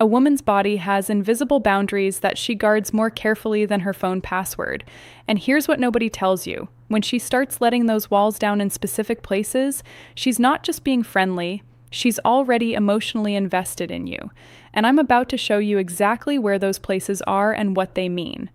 A woman's body has invisible boundaries that she guards more carefully than her phone password. And here's what nobody tells you. When she starts letting those walls down in specific places, she's not just being friendly, she's already emotionally invested in you. And I'm about to show you exactly where those places are and what they mean.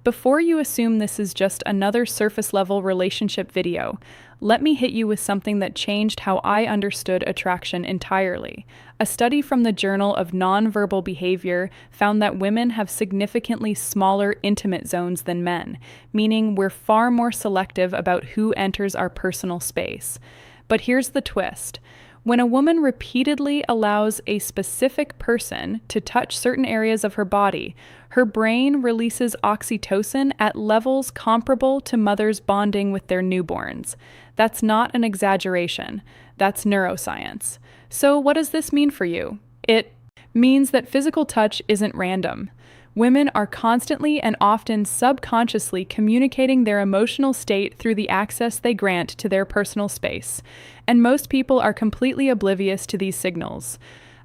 Before you assume this is just another surface-level relationship video, let me hit you with something that changed how I understood attraction entirely. A study from the Journal of Nonverbal Behavior found that women have significantly smaller intimate zones than men, meaning we're far more selective about who enters our personal space. But here's the twist. When a woman repeatedly allows a specific person to touch certain areas of her body, her brain releases oxytocin at levels comparable to mothers bonding with their newborns. That's not an exaggeration. That's neuroscience. So what does this mean for you? It means that physical touch isn't random. Women are constantly and often subconsciously communicating their emotional state through the access they grant to their personal space, and most people are completely oblivious to these signals.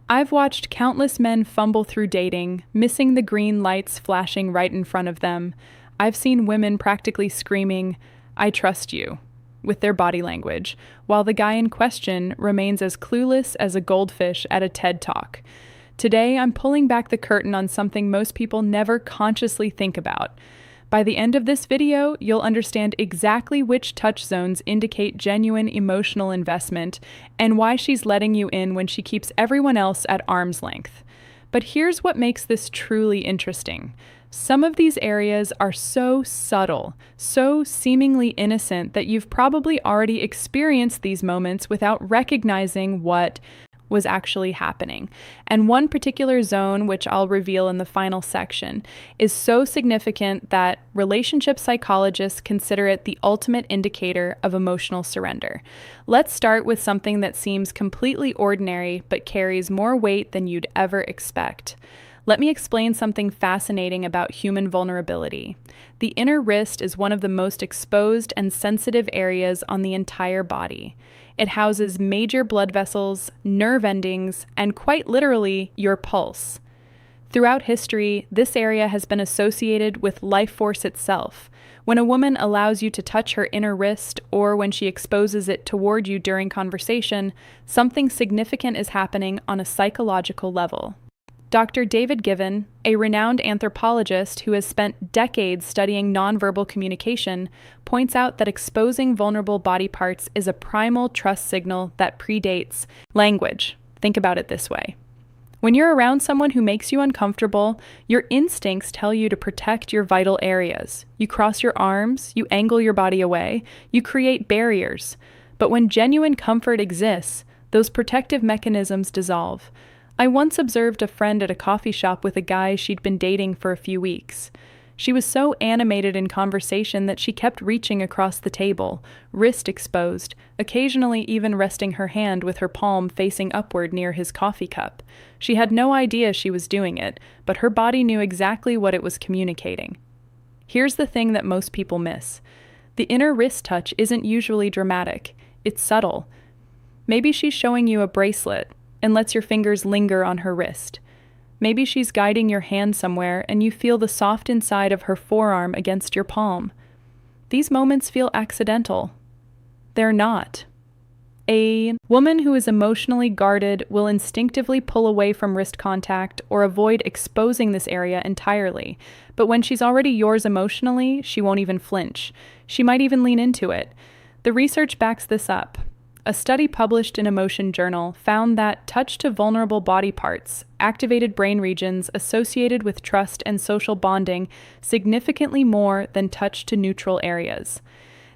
I've watched countless men fumble through dating, missing the green lights flashing right in front of them. I've seen women practically screaming, "I trust you," with their body language, while the guy in question remains as clueless as a goldfish at a TED Talk. Today, I'm pulling back the curtain on something most people never consciously think about. By the end of this video, you'll understand exactly which touch zones indicate genuine emotional investment and why she's letting you in when she keeps everyone else at arm's length. But here's what makes this truly interesting. Some of these areas are so subtle, so seemingly innocent that you've probably already experienced these moments without recognizing what was actually happening. And one particular zone, which I'll reveal in the final section, is so significant that relationship psychologists consider it the ultimate indicator of emotional surrender. Let's start with something that seems completely ordinary but carries more weight than you'd ever expect. Let me explain something fascinating about human vulnerability. The inner wrist is one of the most exposed and sensitive areas on the entire body. It houses major blood vessels, nerve endings, and quite literally, your pulse. Throughout history, this area has been associated with life force itself. When a woman allows you to touch her inner wrist, or when she exposes it toward you during conversation, something significant is happening on a psychological level. Dr. David Given, a renowned anthropologist who has spent decades studying nonverbal communication, points out that exposing vulnerable body parts is a primal trust signal that predates language. Think about it this way. When you're around someone who makes you uncomfortable, your instincts tell you to protect your vital areas. You cross your arms, you angle your body away, you create barriers. But when genuine comfort exists, those protective mechanisms dissolve. I once observed a friend at a coffee shop with a guy she'd been dating for a few weeks. She was so animated in conversation that she kept reaching across the table, wrist exposed, occasionally even resting her hand with her palm facing upward near his coffee cup. She had no idea she was doing it, but her body knew exactly what it was communicating. Here's the thing that most people miss. The inner wrist touch isn't usually dramatic. It's subtle. Maybe she's showing you a bracelet and lets your fingers linger on her wrist. Maybe she's guiding your hand somewhere and you feel the soft inside of her forearm against your palm. These moments feel accidental. They're not. A woman who is emotionally guarded will instinctively pull away from wrist contact or avoid exposing this area entirely. But when she's already yours emotionally, she won't even flinch. She might even lean into it. The research backs this up. A study published in Emotion Journal found that touch to vulnerable body parts activated brain regions associated with trust and social bonding significantly more than touch to neutral areas.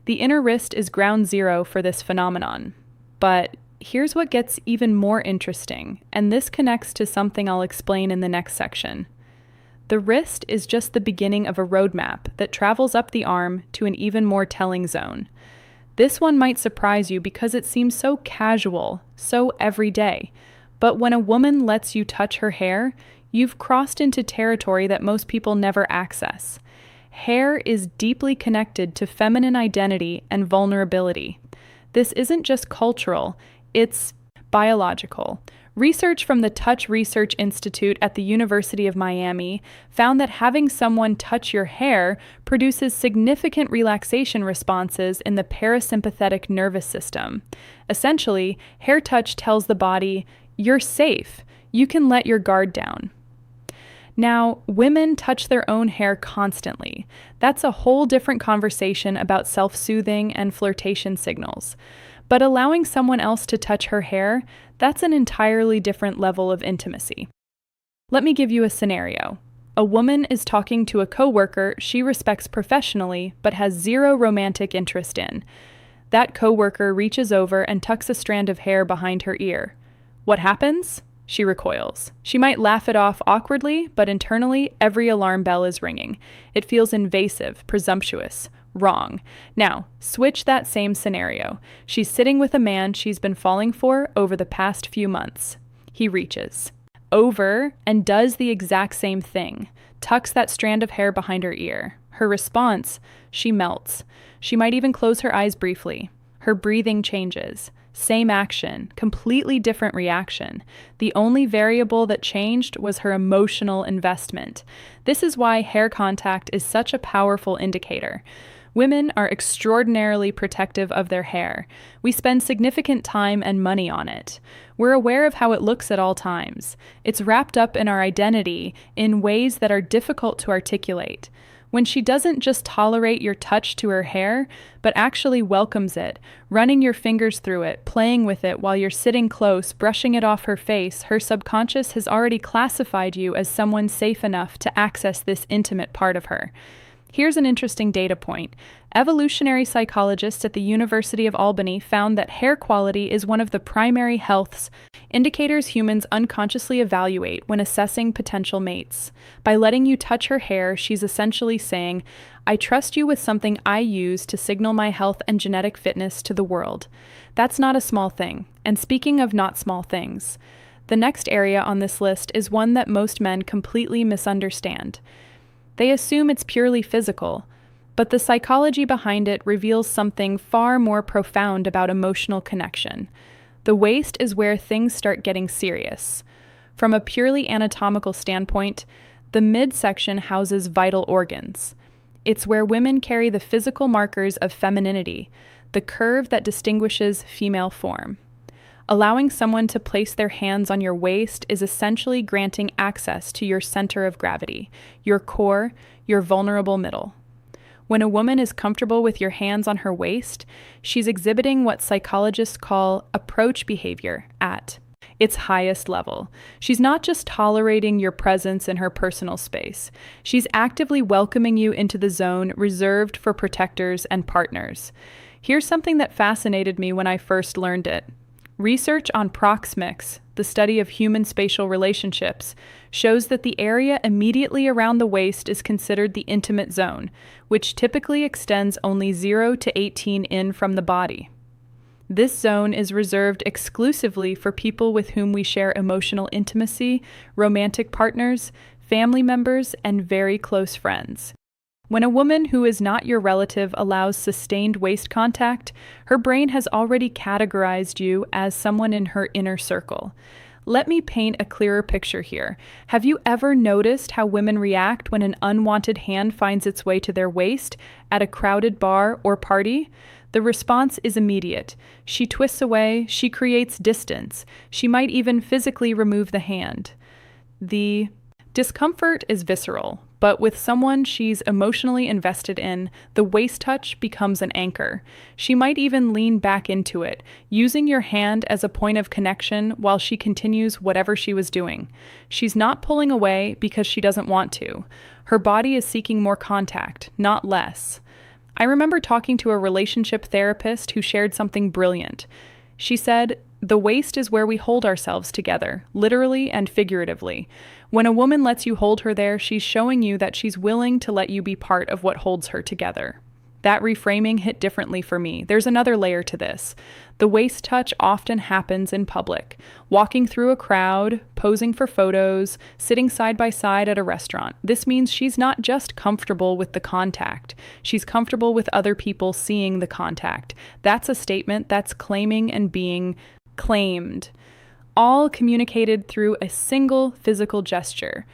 The inner wrist is ground zero for this phenomenon. But here's what gets even more interesting, and this connects to something I'll explain in the next section. The wrist is just the beginning of a roadmap that travels up the arm to an even more telling zone. This one might surprise you because it seems so casual, so everyday. But when a woman lets you touch her hair, you've crossed into territory that most people never access. Hair is deeply connected to feminine identity and vulnerability. This isn't just cultural, it's biological. Research from the Touch Research Institute at the University of Miami found that having someone touch your hair produces significant relaxation responses in the parasympathetic nervous system. Essentially, hair touch tells the body, "You're safe. You can let your guard down." Now, women touch their own hair constantly. That's a whole different conversation about self-soothing and flirtation signals. But allowing someone else to touch her hair, that's an entirely different level of intimacy. Let me give you a scenario. A woman is talking to a coworker she respects professionally but has zero romantic interest in. That coworker reaches over and tucks a strand of hair behind her ear. What happens? She recoils. She might laugh it off awkwardly, but internally, every alarm bell is ringing. It feels invasive, presumptuous, wrong. Now, switch that same scenario. She's sitting with a man she's been falling for over the past few months. He reaches over and does the exact same thing, tucks that strand of hair behind her ear. Her response, she melts. She might even close her eyes briefly. Her breathing changes. Same action, completely different reaction. The only variable that changed was her emotional investment. This is why hair contact is such a powerful indicator. Women are extraordinarily protective of their hair. We spend significant time and money on it. We're aware of how it looks at all times. It's wrapped up in our identity in ways that are difficult to articulate. When she doesn't just tolerate your touch to her hair, but actually welcomes it, running your fingers through it, playing with it while you're sitting close, brushing it off her face, her subconscious has already classified you as someone safe enough to access this intimate part of her. Here's an interesting data point. Evolutionary psychologists at the University of Albany found that hair quality is one of the primary health indicators humans unconsciously evaluate when assessing potential mates. By letting you touch her hair, she's essentially saying, "I trust you with something I use to signal my health and genetic fitness to the world." That's not a small thing. And speaking of not small things, the next area on this list is one that most men completely misunderstand. They assume it's purely physical, but the psychology behind it reveals something far more profound about emotional connection. The waist is where things start getting serious. From a purely anatomical standpoint, the midsection houses vital organs. It's where women carry the physical markers of femininity, the curve that distinguishes female form. Allowing someone to place their hands on your waist is essentially granting access to your center of gravity, your core, your vulnerable middle. When a woman is comfortable with your hands on her waist, she's exhibiting what psychologists call approach behavior at its highest level. She's not just tolerating your presence in her personal space. She's actively welcoming you into the zone reserved for protectors and partners. Here's something that fascinated me when I first learned it. Research on proxemics, the study of human spatial relationships, shows that the area immediately around the waist is considered the intimate zone, which typically extends only 0 to 18 in from the body. This zone is reserved exclusively for people with whom we share emotional intimacy, romantic partners, family members, and very close friends. When a woman who is not your relative allows sustained waist contact, her brain has already categorized you as someone in her inner circle. Let me paint a clearer picture here. Have you ever noticed how women react when an unwanted hand finds its way to their waist at a crowded bar or party? The response is immediate. She twists away, she creates distance, she might even physically remove the hand. The discomfort is visceral, but with someone she's emotionally invested in, the waist touch becomes an anchor. She might even lean back into it, using your hand as a point of connection while she continues whatever she was doing. She's not pulling away because she doesn't want to. Her body is seeking more contact, not less. I remember talking to a relationship therapist who shared something brilliant. She said, "The waist is where we hold ourselves together, literally and figuratively. When a woman lets you hold her there, she's showing you that she's willing to let you be part of what holds her together." That reframing hit differently for me. There's another layer to this. The waist touch often happens in public, walking through a crowd, posing for photos, sitting side by side at a restaurant. This means she's not just comfortable with the contact, she's comfortable with other people seeing the contact. That's a statement that's claiming and being claimed. all communicated through a single physical gesture.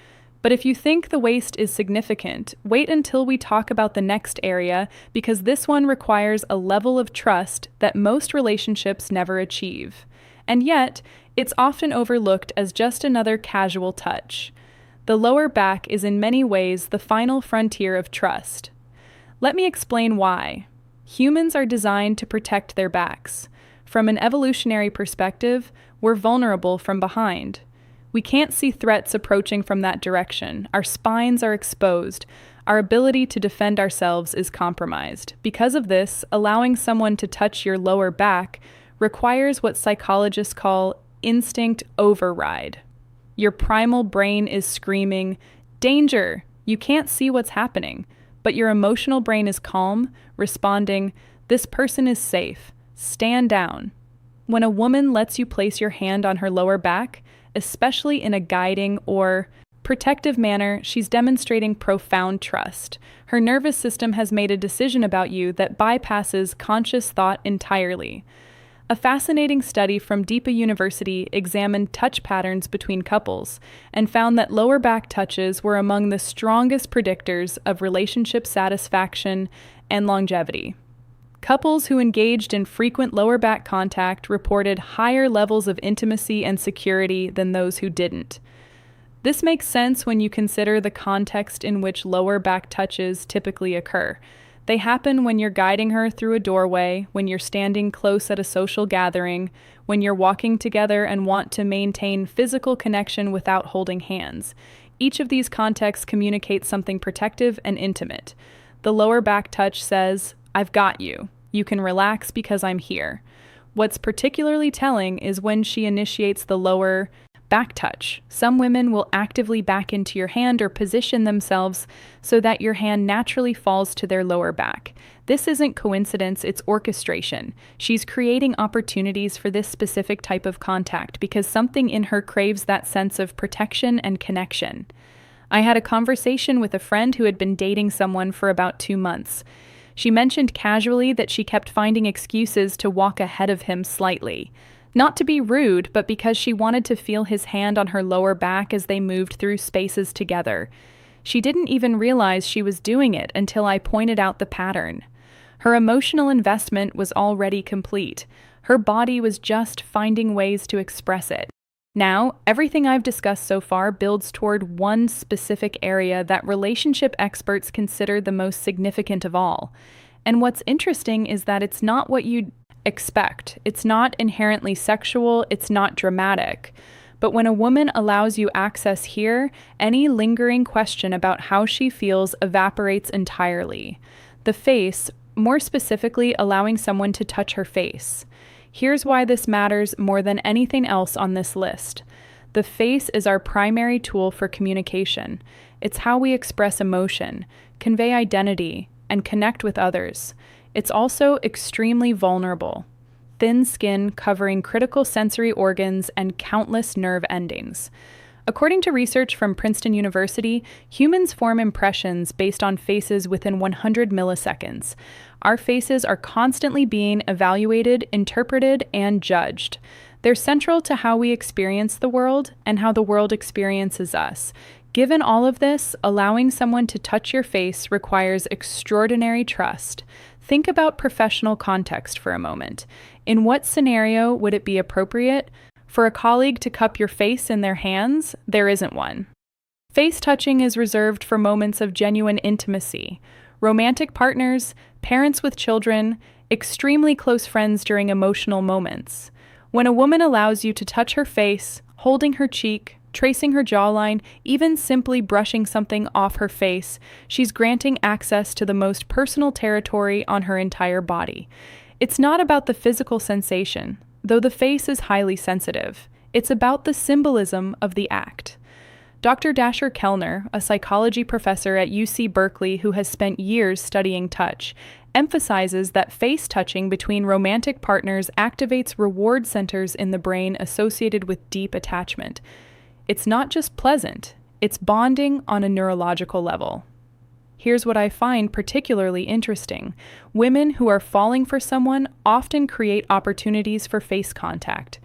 But if you think the waist is significant, wait until we talk about the next area, because this one requires a level of trust that most relationships never achieve. And yet, it's often overlooked as just another casual touch. The lower back is in many ways the final frontier of trust. Let me explain why. Humans are designed to protect their backs. From an evolutionary perspective, we're vulnerable from behind. We can't see threats approaching from that direction. Our spines are exposed. Our ability to defend ourselves is compromised. Because of this, allowing someone to touch your lower back requires what psychologists call instinct override. Your primal brain is screaming, "Danger!" You can't see what's happening, but your emotional brain is calm, responding, "This person is safe. Stand down." When a woman lets you place your hand on her lower back, especially in a guiding or protective manner, she's demonstrating profound trust. Her nervous system has made a decision about you that bypasses conscious thought entirely. A fascinating study from Deepa University examined touch patterns between couples and found that lower back touches were among the strongest predictors of relationship satisfaction and longevity. Couples who engaged in frequent lower back contact reported higher levels of intimacy and security than those who didn't. This makes sense when you consider the context in which lower back touches typically occur. They happen when you're guiding her through a doorway, when you're standing close at a social gathering, when you're walking together and want to maintain physical connection without holding hands. Each of these contexts communicates something protective and intimate. The lower back touch says, "I've got you. You can relax because I'm here." What's particularly telling is when she initiates the lower back touch. Some women will actively back into your hand or position themselves so that your hand naturally falls to their lower back. This isn't coincidence, it's orchestration. She's creating opportunities for this specific type of contact because something in her craves that sense of protection and connection. I had a conversation with a friend who had been dating someone for about 2 months. She mentioned casually that she kept finding excuses to walk ahead of him slightly. Not to be rude, but because she wanted to feel his hand on her lower back as they moved through spaces together. She didn't even realize she was doing it until I pointed out the pattern. Her emotional investment was already complete. Her body was just finding ways to express it. Now, everything I've discussed so far builds toward one specific area that relationship experts consider the most significant of all. And what's interesting is that it's not what you'd expect. It's not inherently sexual, it's not dramatic. But when a woman allows you access here, any lingering question about how she feels evaporates entirely. The face, more specifically allowing someone to touch her face. Here's why this matters more than anything else on this list. The face is our primary tool for communication. It's how we express emotion, convey identity, and connect with others. It's also extremely vulnerable. Thin skin covering critical sensory organs and countless nerve endings. According to research from Princeton University, humans form impressions based on faces within 100 milliseconds. Our faces are constantly being evaluated, interpreted, and judged. They're central to how we experience the world and how the world experiences us. Given all of this, allowing someone to touch your face requires extraordinary trust. Think about professional context for a moment. In what scenario would it be appropriate for a colleague to cup your face in their hands? There isn't one. Face touching is reserved for moments of genuine intimacy. Romantic partners, parents with children, extremely close friends during emotional moments. When a woman allows you to touch her face, holding her cheek, tracing her jawline, even simply brushing something off her face, she's granting access to the most personal territory on her entire body. It's not about the physical sensation, though the face is highly sensitive. It's about the symbolism of the act. Dr. Dasher Kellner, a psychology professor at UC Berkeley who has spent years studying touch, emphasizes that face touching between romantic partners activates reward centers in the brain associated with deep attachment. It's not just pleasant, it's bonding on a neurological level. Here's what I find particularly interesting. Women who are falling for someone often create opportunities for face contact.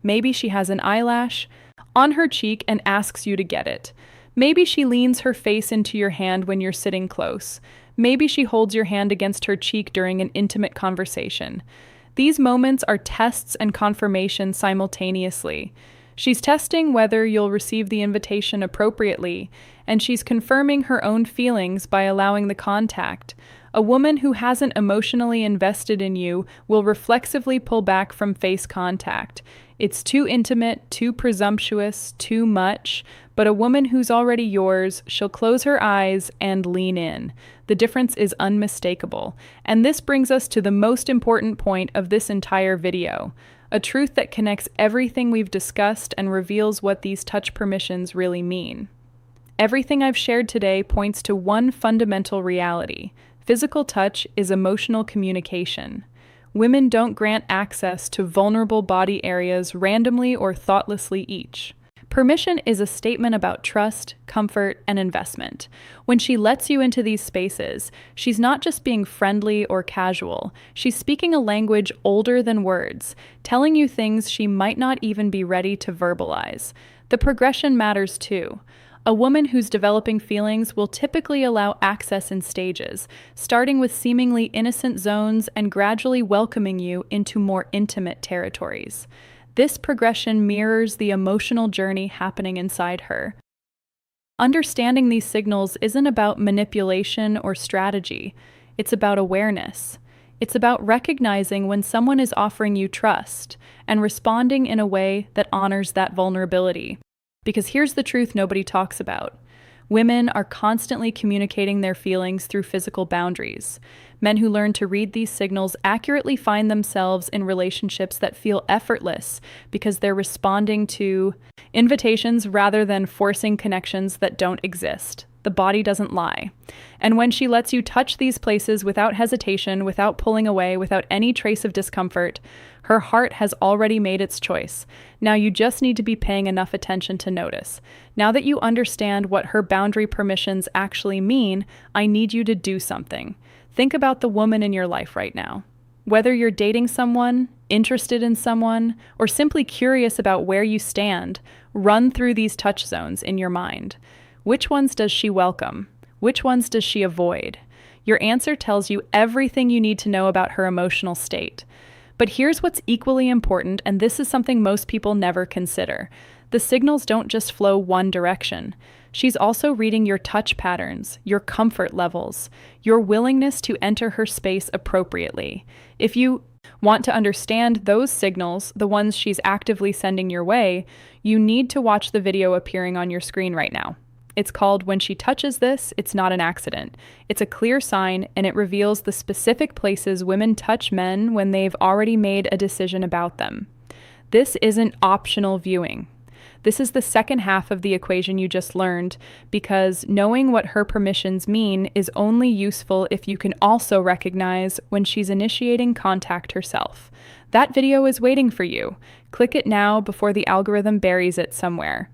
Maybe she has an eyelash on her cheek and asks you to get it. Maybe she leans her face into your hand when you're sitting close. Maybe she holds your hand against her cheek during an intimate conversation. These moments are tests and confirmation simultaneously. She's testing whether you'll receive the invitation appropriately, and she's confirming her own feelings by allowing the contact. A woman who hasn't emotionally invested in you will reflexively pull back from face contact. It's too intimate, too presumptuous, too much, but a woman who's already yours, she'll close her eyes and lean in. The difference is unmistakable. And this brings us to the most important point of this entire video, a truth that connects everything we've discussed and reveals what these touch permissions really mean. Everything I've shared today points to one fundamental reality. Physical touch is emotional communication. Women don't grant access to vulnerable body areas randomly or thoughtlessly each. Permission is a statement about trust, comfort, and investment. When she lets you into these spaces, she's not just being friendly or casual. She's speaking a language older than words, telling you things she might not even be ready to verbalize. The progression matters too. A woman who's developing feelings will typically allow access in stages, starting with seemingly innocent zones and gradually welcoming you into more intimate territories. This progression mirrors the emotional journey happening inside her. Understanding these signals isn't about manipulation or strategy. It's about awareness. It's about recognizing when someone is offering you trust and responding in a way that honors that vulnerability. Because here's the truth nobody talks about. Women are constantly communicating their feelings through physical boundaries. Men who learn to read these signals accurately find themselves in relationships that feel effortless because they're responding to invitations rather than forcing connections that don't exist. The body doesn't lie. And when she lets you touch these places without hesitation, without pulling away, without any trace of discomfort, her heart has already made its choice. Now you just need to be paying enough attention to notice. Now that you understand what her boundary permissions actually mean, I need you to do something. Think about the woman in your life right now. Whether you're dating someone, interested in someone, or simply curious about where you stand, run through these touch zones in your mind. Which ones does she welcome? Which ones does she avoid? Your answer tells you everything you need to know about her emotional state. But here's what's equally important, and this is something most people never consider. The signals don't just flow one direction. She's also reading your touch patterns, your comfort levels, your willingness to enter her space appropriately. If you want to understand those signals, the ones she's actively sending your way, you need to watch the video appearing on your screen right now. It's called When She Touches This, It's Not an Accident. It's a clear sign, and it reveals the specific places women touch men when they've already made a decision about them. This isn't optional viewing. This is the second half of the equation you just learned, because knowing what her permissions mean is only useful if you can also recognize when she's initiating contact herself. That video is waiting for you. Click it now before the algorithm buries it somewhere.